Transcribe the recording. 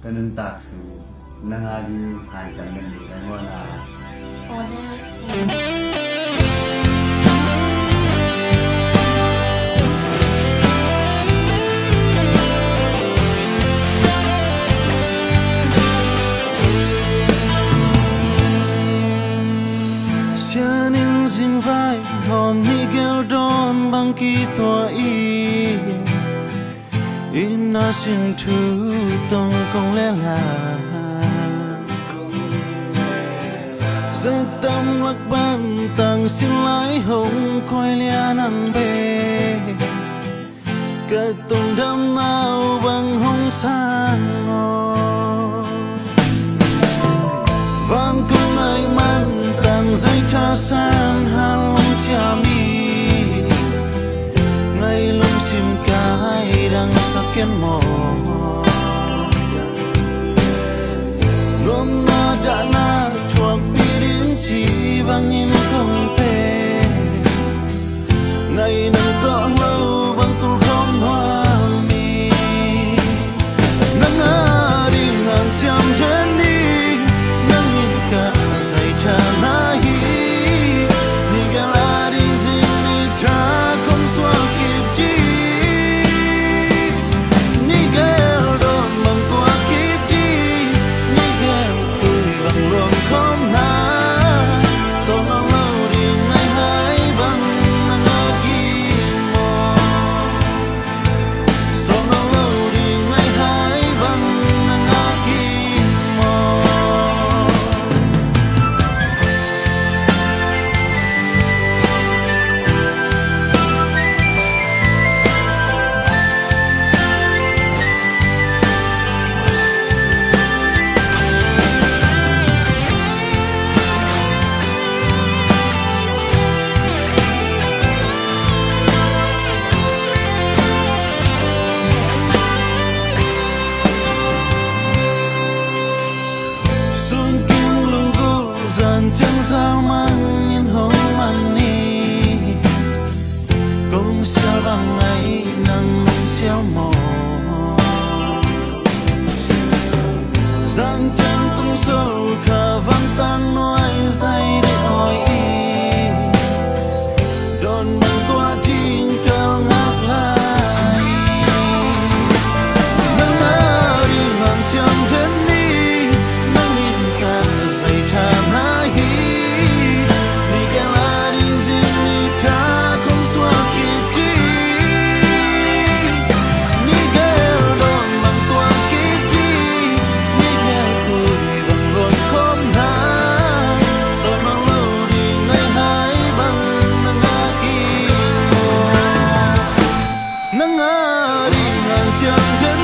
kanun taksu nangagi hancang dan wala Sianin sing vai hom ni gel don bang ki tua i ina sin thu tong kong le la giấc tâm lạc ban tang xin lái hồng khói lia nằm bê cái tông đâm nào bằng hồng sang ngò vang cung ai mang tang dây cha san han long cha mi ngày long sim cái đang sắc kiến mò lom na đã na chuộc birin si bangin không thể ngày nắng tỏ lâu băng tul không hoa mi nắng đi ngàn trăm trên đi nắng in cả say cha na hi ni gala din zin ni tra không xóa kịp chi ni gel don mang qua kịp chi ni gel tuổi bằng luồng không na so long lâu đi ngày hai bằng nắng agi mo so long lâu đi ngày hai bằng nắng agi mo Xuân kim lung gul dàn chân sao mang in hồng mani cũng sao bằng ngày nắng xéo mò dàn chân tung sâu khả văn tan nói dây để hỏi đòn bằng toa thiên cao ngát lại nắng đi ngàn trăm trên đi nắng in cả dây cha na hi ni gala din zin ni ta không xóa kịp chi ni gel don bằng toa kịp chi ni gel tuổi bằng luồng không na sau nắng lâu đi ngày hai bằng nắng agi mo nắng đi ngàn trăm trên